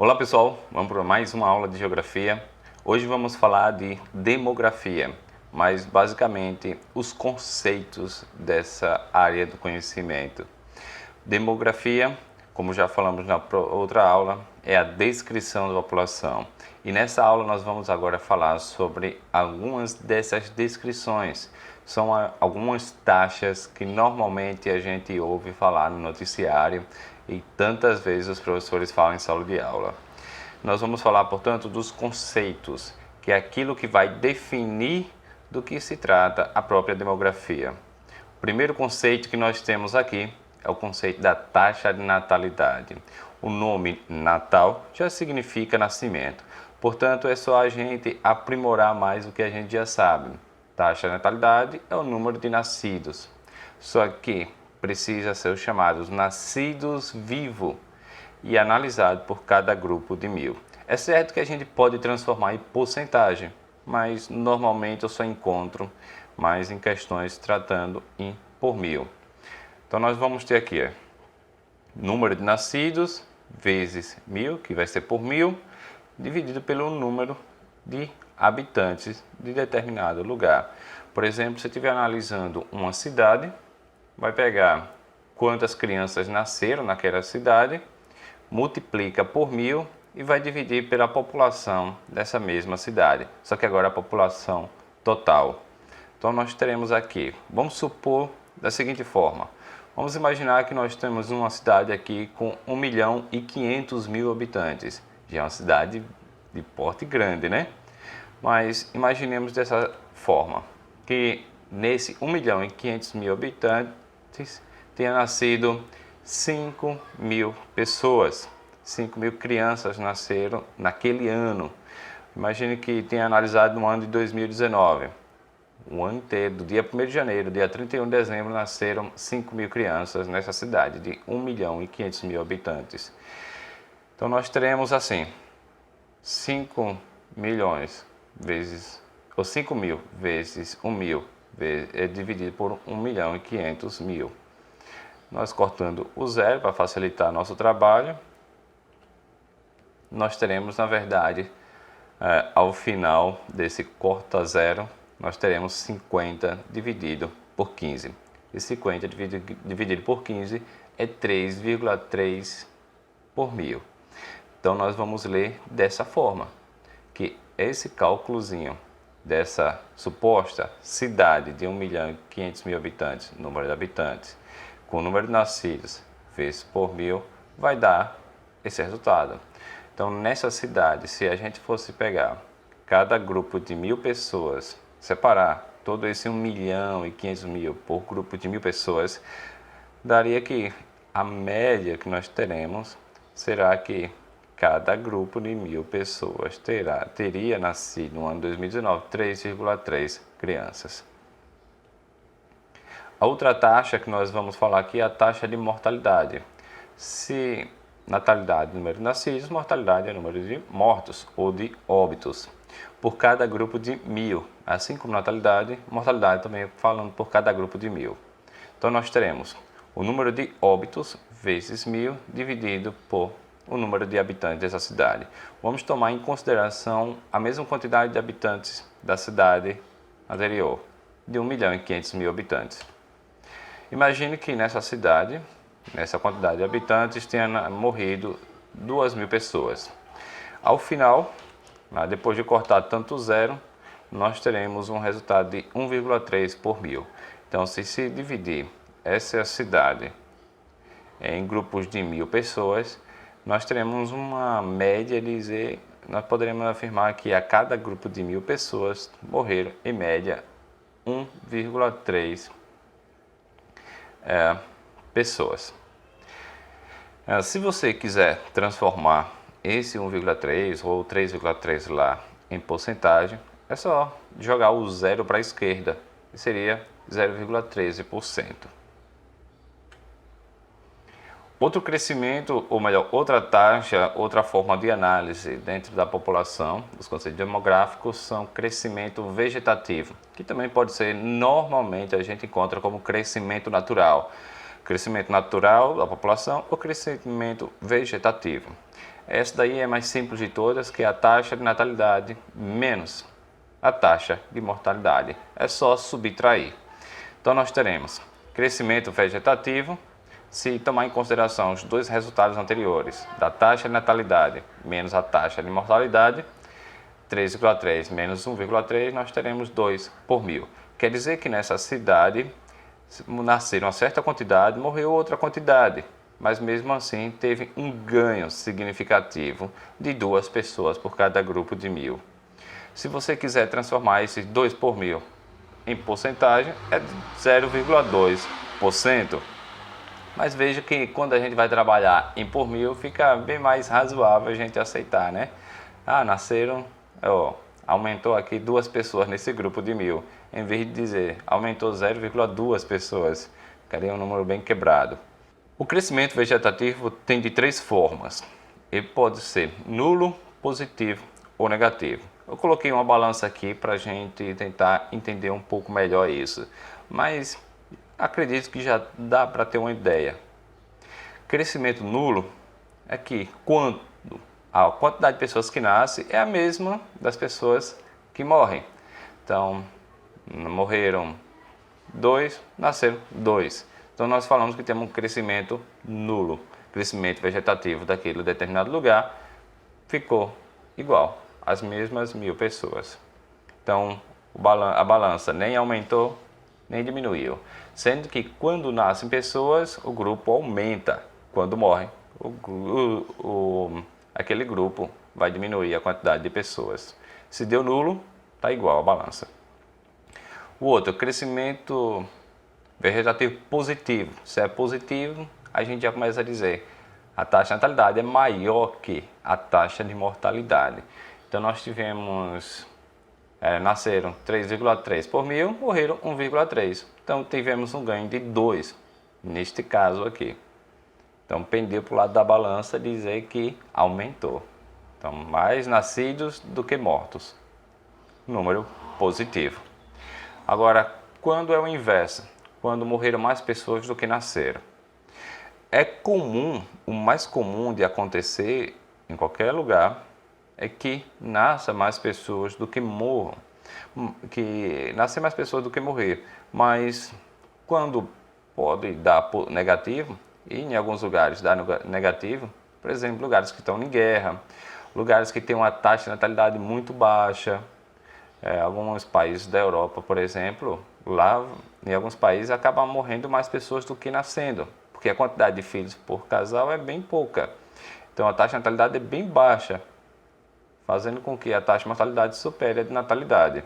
Olá pessoal, vamos para mais uma aula de geografia. Hoje vamos falar de demografia, mas basicamente os conceitos dessa área do conhecimento. Demografia, como já falamos na outra aula, é a descrição da população. E nessa aula nós vamos agora falar sobre algumas dessas descrições. São algumas taxas que normalmente a gente ouve falar no noticiário e tantas vezes os professores falam em sala de aula. Nós vamos falar, portanto, dos conceitos, que é aquilo que vai definir do que se trata a própria demografia. O primeiro conceito que nós temos aqui é o conceito da taxa de natalidade. O nome natal já significa nascimento, portanto é só a gente aprimorar mais o que a gente já sabe. Taxa de natalidade é o número de nascidos, só que precisa ser os chamados nascidos vivos e analisado por cada grupo de 1000. É certo que a gente pode transformar em porcentagem, mas normalmente eu só encontro mais em questões tratando em por 1000. Então nós vamos ter aqui número de nascidos vezes 1000, que vai ser por 1000, dividido pelo número de habitantes de determinado lugar. Por exemplo, se eu estiver analisando uma cidade, vai pegar quantas crianças nasceram naquela cidade, multiplica por 1000 e vai dividir pela população dessa mesma cidade. Só que agora a população total. Então nós teremos aqui, vamos supor da seguinte forma. Vamos imaginar que nós temos uma cidade aqui com 1.500.000 habitantes. Já é uma cidade de porte grande, né? Mas imaginemos dessa forma, que nesse 1.500.000 habitantes tenha nascido 5.000 pessoas, 5.000 crianças nasceram naquele ano. Imagine que tenha analisado no ano de 2019. O ano inteiro, do dia 1º de janeiro, dia 31 de dezembro, nasceram 5.000 crianças nessa cidade de 1.500.000 habitantes. Então nós teremos assim, 5 milhões vezes, ou 5.000 vezes 1.000, é dividido por 1.500.000. Nós cortando o zero para facilitar nosso trabalho, nós teremos, na verdade, ao final desse corta zero, nós teremos 50 dividido por 15. E 50 dividido por 15 é 3,3 por 1000. Então nós vamos ler dessa forma, que esse cálculozinho dessa suposta cidade de 1.500.000 habitantes, número de habitantes, com o número de nascidos vezes por 1000, vai dar esse resultado. Então nessa cidade, se a gente fosse pegar cada grupo de 1000 pessoas, separar todo esse 1.500.000 por grupo de 1000 pessoas, daria que a média que nós teremos será que cada grupo de 1000 pessoas teria nascido no ano 2019 3,3 crianças. A outra taxa que nós vamos falar aqui é a taxa de mortalidade. Se natalidade é o número de nascidos, mortalidade é o número de mortos ou de óbitos por cada grupo de 1000. Assim como natalidade, mortalidade também falando por cada grupo de 1000. Então nós teremos o número de óbitos vezes 1000 dividido por o número de habitantes dessa cidade. Vamos tomar em consideração a mesma quantidade de habitantes da cidade anterior, de 1.500.000 habitantes. Imagine que nessa cidade, nessa quantidade de habitantes, tenha morrido 2.000 pessoas. Ao final, depois de cortar tanto zero, nós teremos um resultado de 1,3 por 1000. Então, se dividir essa cidade em grupos de 1000 pessoas, nós teremos uma média de nós poderemos afirmar que a cada grupo de 1000 pessoas morreram em média 1,3 pessoas. Se você quiser transformar esse 1,3 ou 3,3 lá em porcentagem, é só jogar o zero para a esquerda, e seria 0,13%. Outro crescimento, ou melhor, outra taxa, outra forma de análise dentro da população, dos conceitos demográficos, são crescimento vegetativo, que também pode ser, normalmente a gente encontra como crescimento natural. Crescimento natural da população ou crescimento vegetativo. Essa daí é mais simples de todas, que é a taxa de natalidade menos a taxa de mortalidade. É só subtrair. Então nós teremos crescimento vegetativo, se tomar em consideração os dois resultados anteriores, da taxa de natalidade menos a taxa de mortalidade, 3,3 menos 1,3, nós teremos 2 por mil. Quer dizer que nessa cidade nasceram uma certa quantidade, morreu outra quantidade, mas mesmo assim teve um ganho significativo de 2 pessoas por cada grupo de 1000. Se você quiser transformar esses 2 por mil em porcentagem, é de 0,2%. Mas veja que quando a gente vai trabalhar em por mil, fica bem mais razoável a gente aceitar, né? Nasceram, aumentou aqui 2 pessoas nesse grupo de 1000, em vez de dizer aumentou 0,2 pessoas, ficaria um número bem quebrado. O crescimento vegetativo tem de 3 formas. Ele pode ser nulo, positivo ou negativo. Eu coloquei uma balança aqui para a gente tentar entender um pouco melhor isso, mas acredito que já dá para ter uma ideia. Crescimento nulo é que quando a quantidade de pessoas que nascem é a mesma das pessoas que morrem. Então, morreram 2, nasceram 2. Então, nós falamos que temos um crescimento nulo. Crescimento vegetativo daquele determinado lugar ficou igual, as mesmas 1000 pessoas. Então, a balança nem aumentou, nem diminuiu. Sendo que quando nascem pessoas, o grupo aumenta. Quando morrem, aquele grupo vai diminuir a quantidade de pessoas. Se deu nulo, está igual a balança. O outro, crescimento vegetativo positivo. Se é positivo, a gente já começa a dizer a taxa de natalidade é maior que a taxa de mortalidade. Então nós tivemos, nasceram 3,3 por mil, morreram 1,3. Então tivemos um ganho de 2, neste caso aqui. Então pendeu para o lado da balança dizer que aumentou. Então mais nascidos do que mortos. Número positivo. Agora, quando é o inverso? Quando morreram mais pessoas do que nasceram. É comum, o mais comum de acontecer em qualquer lugar é que nasça mais pessoas do que morram, que nascer mais pessoas do que morrer. Mas quando pode dar negativo, e em alguns lugares dá negativo, por exemplo, lugares que estão em guerra, lugares que têm uma taxa de natalidade muito baixa, alguns países da Europa, por exemplo, lá em alguns países acabam morrendo mais pessoas do que nascendo, porque a quantidade de filhos por casal é bem pouca. Então a taxa de natalidade é bem baixa, fazendo com que a taxa de mortalidade supere a de natalidade.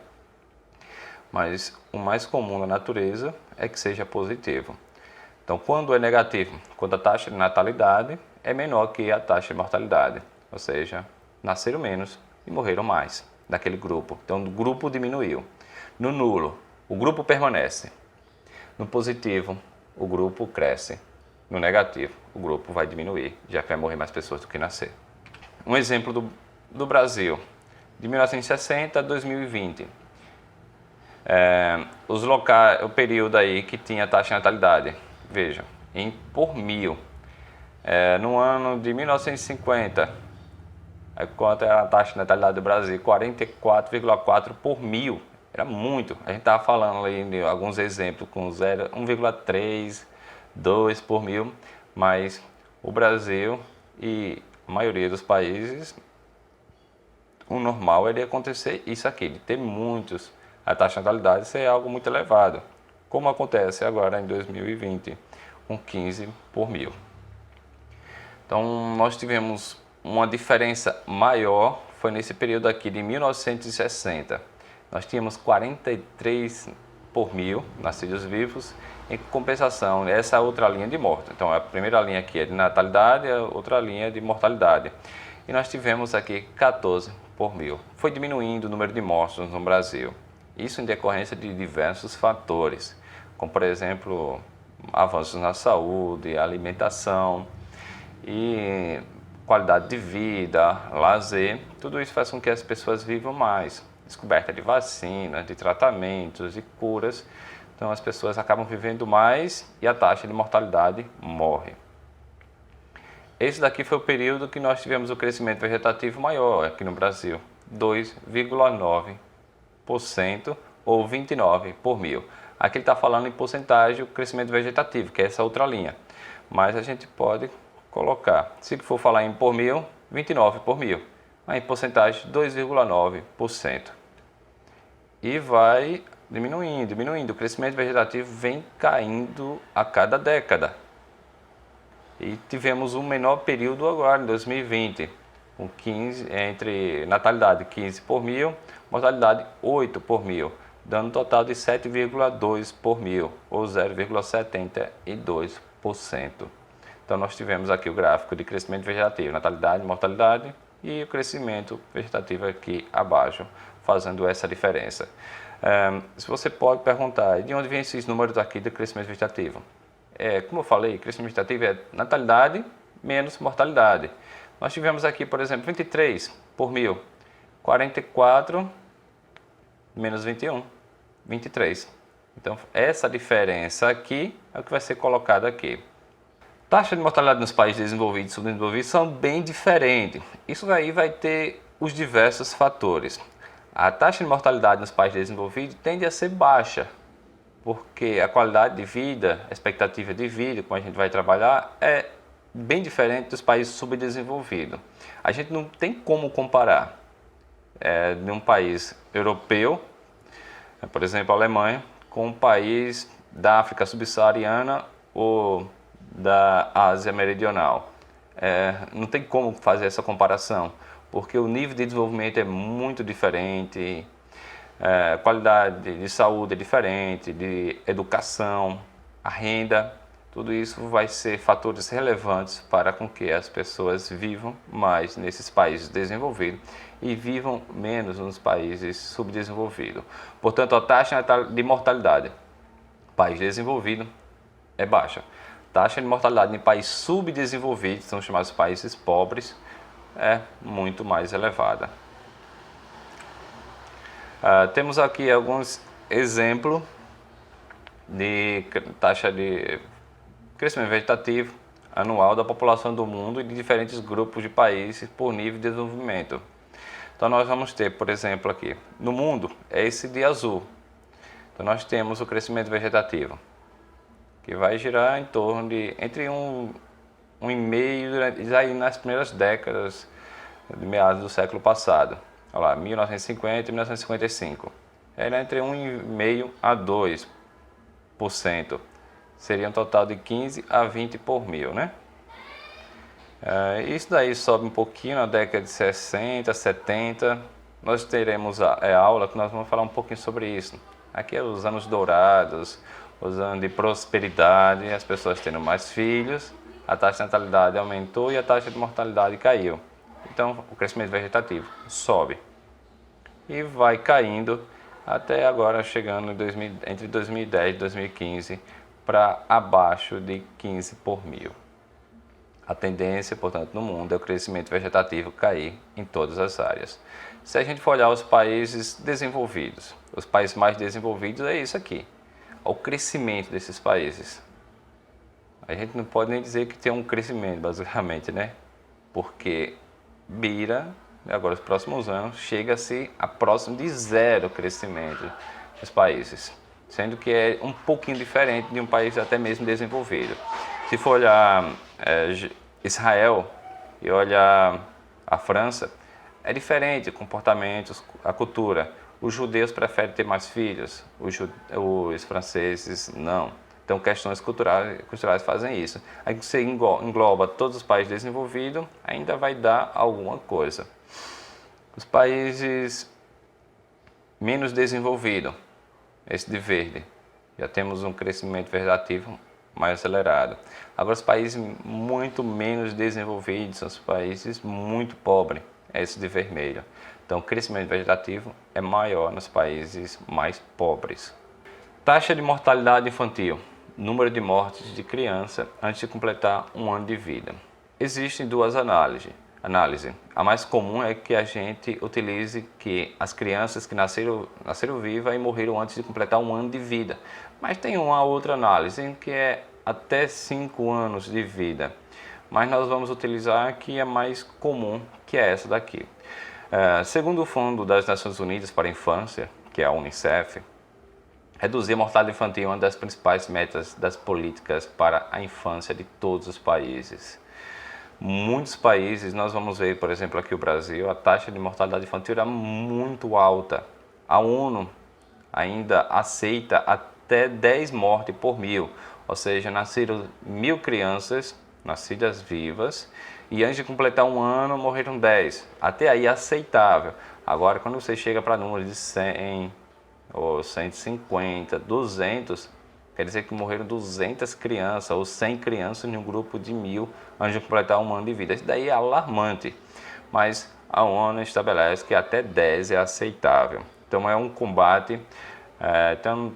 Mas o mais comum na natureza é que seja positivo. Então quando é negativo, quando a taxa de natalidade é menor que a taxa de mortalidade, ou seja, nasceram menos e morreram mais daquele grupo. Então o grupo diminuiu. No nulo, o grupo permanece. No positivo, o grupo cresce. No negativo, o grupo vai diminuir, já que vai morrer mais pessoas do que nascer. Um exemplo do Brasil, de 1960 a 2020. O período aí que tinha taxa de natalidade, veja, por mil. No ano de 1950, quanto era a taxa de natalidade do Brasil? 44,4 por mil. Era muito. A gente estava falando aí de alguns exemplos com 1,3, 2 por mil, mas o Brasil e a maioria dos países, o normal é acontecer isso aqui, de ter muitos, a taxa de natalidade ser algo muito elevado, como acontece agora em 2020, com 15 por mil. Então nós tivemos uma diferença maior, foi nesse período aqui de 1960. Nós tínhamos 43 por mil nascidos vivos, em compensação, essa outra linha de morte. Então a primeira linha aqui é de natalidade, a outra linha é de mortalidade. E nós tivemos aqui 14 por mil. Foi diminuindo o número de mortos no Brasil. Isso em decorrência de diversos fatores, como por exemplo, avanços na saúde, alimentação e qualidade de vida, lazer. Tudo isso faz com que as pessoas vivam mais. Descoberta de vacinas, de tratamentos, de curas. Então as pessoas acabam vivendo mais e a taxa de mortalidade morre. Esse daqui foi o período que nós tivemos o crescimento vegetativo maior aqui no Brasil, 2,9% ou 29 por mil. Aqui ele está falando em porcentagem o crescimento vegetativo, que é essa outra linha. Mas a gente pode colocar, se for falar em por mil, 29 por mil. Mas em porcentagem, 2,9%. E vai diminuindo. O crescimento vegetativo vem caindo a cada década. E tivemos um menor período agora, em 2020, com 15, entre natalidade 15 por mil, mortalidade 8 por mil, dando um total de 7,2 por mil, ou 0,72%. Então nós tivemos aqui o gráfico de crescimento vegetativo, natalidade, mortalidade e o crescimento vegetativo aqui abaixo, fazendo essa diferença. Se você pode perguntar, de onde vem esses números aqui de crescimento vegetativo? Como eu falei, crescimento vegetativo é natalidade menos mortalidade. Nós tivemos aqui, por exemplo, 23 por mil, 44 menos 21, 23. Então, essa diferença aqui é o que vai ser colocado aqui. Taxa de mortalidade nos países desenvolvidos e subdesenvolvidos são bem diferentes. Isso aí vai ter os diversos fatores. A taxa de mortalidade nos países desenvolvidos tende a ser baixa, porque a qualidade de vida, a expectativa de vida, como a gente vai trabalhar, é bem diferente dos países subdesenvolvidos. A gente não tem como comparar de um país europeu, por exemplo, a Alemanha, com um país da África subsaariana ou da Ásia Meridional. Não tem como fazer essa comparação, porque o nível de desenvolvimento é muito diferente, a qualidade de saúde é diferente, de educação, a renda, tudo isso vai ser fatores relevantes para com que as pessoas vivam mais nesses países desenvolvidos e vivam menos nos países subdesenvolvidos. Portanto, a taxa de mortalidade país desenvolvido é baixa. Taxa de mortalidade em países subdesenvolvidos, são chamados países pobres, é muito mais elevada. Temos aqui alguns exemplos de taxa de crescimento vegetativo anual da população do mundo e de diferentes grupos de países por nível de desenvolvimento. Então nós vamos ter, por exemplo, aqui, no mundo, é esse de azul. Então nós temos o crescimento vegetativo, que vai girar em torno de entre 1,5 já nas primeiras décadas de meados do século passado. Olha lá, 1950 e 1955. Era entre 1,5% a 2%. Seria um total de 15 a 20 por mil, né? Isso daí sobe um pouquinho na década de 60, 70. Nós teremos aula que nós vamos falar um pouquinho sobre isso. Aqui é os anos dourados, os anos de prosperidade, as pessoas tendo mais filhos, a taxa de natalidade aumentou e a taxa de mortalidade caiu. Então, o crescimento vegetativo sobe e vai caindo até agora, chegando entre 2010 e 2015 para abaixo de 15 por mil. A tendência, portanto, no mundo é o crescimento vegetativo cair em todas as áreas. Se a gente for olhar os países desenvolvidos, os países mais desenvolvidos é isso aqui, o crescimento desses países. A gente não pode nem dizer que tem um crescimento, basicamente, né? Porque beira, agora os próximos anos, chega-se a próximo de zero crescimento dos países, sendo que é um pouquinho diferente de um país até mesmo desenvolvido. Se for olhar Israel e olhar a França, é diferente o comportamento, a cultura. Os judeus preferem ter mais filhos, os franceses não. Então, questões culturais fazem isso. Aí você engloba todos os países desenvolvidos, ainda vai dar alguma coisa. Os países menos desenvolvidos, esse de verde, já temos um crescimento vegetativo mais acelerado. Agora, os países muito menos desenvolvidos são os países muito pobres, esse de vermelho. Então, o crescimento vegetativo é maior nos países mais pobres. Taxa de mortalidade infantil. Número de mortes de criança antes de completar um ano de vida. Existem duas análises. A mais comum é que a gente utilize que as crianças que nasceram vivas e morreram antes de completar um ano de vida. Mas tem uma outra análise que é até 5 anos de vida. mas nós vamos utilizar a que é mais comum, que é essa daqui. Segundo o Fundo das Nações Unidas para a Infância, que é a UNICEF, reduzir a mortalidade infantil é uma das principais metas das políticas para a infância de todos os países. Muitos países, nós vamos ver, por exemplo, aqui o Brasil, a taxa de mortalidade infantil era muito alta. A ONU ainda aceita até 10 mortes por mil, ou seja, nasceram 1.000 crianças nascidas vivas e antes de completar um ano morreram 10. Até aí é aceitável. Agora, quando você chega para números de 100 ou 150, 200, quer dizer que morreram 200 crianças ou 100 crianças em um grupo de 1.000 antes de completar um ano de vida. Isso daí é alarmante, mas a ONU estabelece que até 10 é aceitável. Então é um combate. Então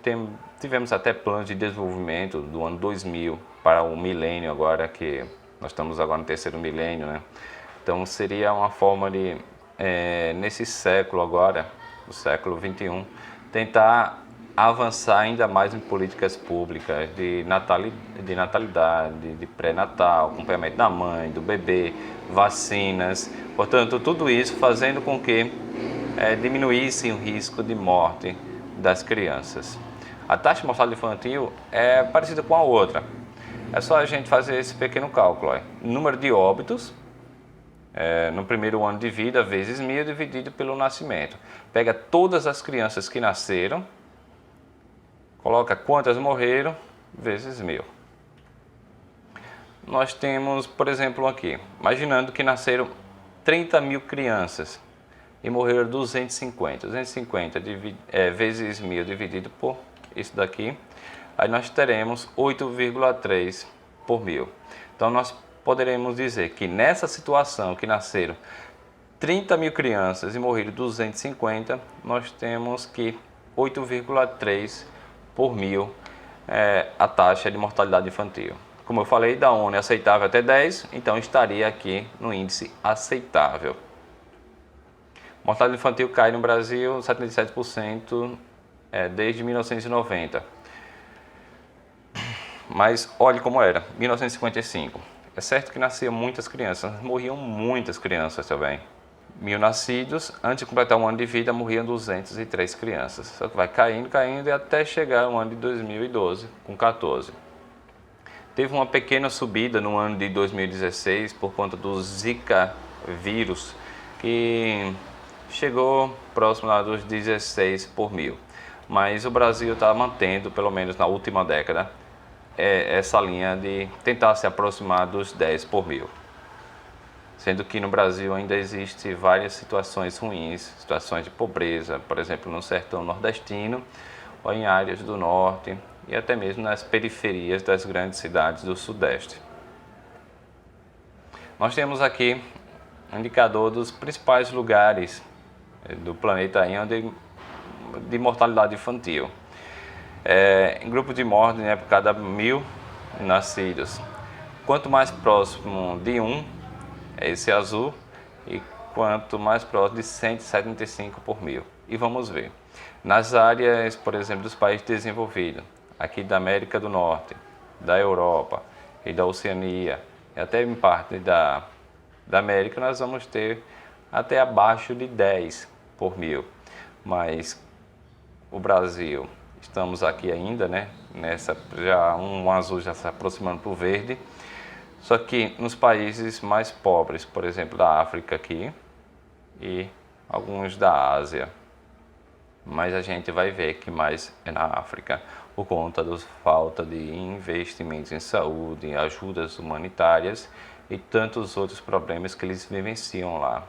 tivemos até planos de desenvolvimento do ano 2000 para o milênio agora, que nós estamos agora no terceiro milênio, né? Então seria uma forma de, nesse século agora, o século 21, tentar avançar ainda mais em políticas públicas de natalidade, de pré-natal, acompanhamento da mãe, do bebê, vacinas. Portanto, tudo isso fazendo com que diminuísse o risco de morte das crianças. A taxa de mortalidade infantil é parecida com a outra. É só a gente fazer esse pequeno cálculo. Número de óbitos no primeiro ano de vida vezes 1.000 dividido pelo nascimento. Pega todas as crianças que nasceram, coloca quantas morreram vezes 1.000. Nós temos, por exemplo, aqui, imaginando que nasceram 30.000 crianças e morreram 250. 250 vezes 1.000 dividido por isso daqui, aí nós teremos 8,3 por 1.000. Então nós poderemos dizer que nessa situação que nasceram 30.000 crianças e morreram 250, nós temos que 8,3 por 1.000 a taxa de mortalidade infantil. Como eu falei, da ONU é aceitável até 10, então estaria aqui no índice aceitável. Mortalidade infantil cai no Brasil 77% desde 1990. Mas olhe como era, 1955. É certo que nasciam muitas crianças, mas morriam muitas crianças também. 1.000 nascidos, antes de completar um ano de vida, morriam 203 crianças. Só que vai caindo e até chegar ao ano de 2012, com 14. Teve uma pequena subida no ano de 2016 por conta do Zika vírus, que chegou próximo lá dos 16 por 1.000. Mas o Brasil está mantendo, pelo menos na última década, essa linha de tentar se aproximar dos 10 por 1.000. Sendo que no Brasil ainda existem várias situações ruins, situações de pobreza, por exemplo, no sertão nordestino, ou em áreas do norte, e até mesmo nas periferias das grandes cidades do sudeste. Nós temos aqui um indicador dos principais lugares do planeta de mortalidade infantil. Em grupo de morte, por cada 1.000 nascidos. Quanto mais próximo de 1, é esse azul, e quanto mais próximo de 175 por 1.000. E vamos ver. Nas áreas, por exemplo, dos países desenvolvidos, aqui da América do Norte, da Europa e da Oceania, e até em parte da América, nós vamos ter até abaixo de 10 por 1.000. Mas o Brasil, estamos aqui ainda, nessa, já um azul já se aproximando para o verde. Só que nos países mais pobres, por exemplo, da África aqui e alguns da Ásia. Mas a gente vai ver que mais é na África, por conta da falta de investimentos em saúde, ajudas humanitárias e tantos outros problemas que eles vivenciam lá.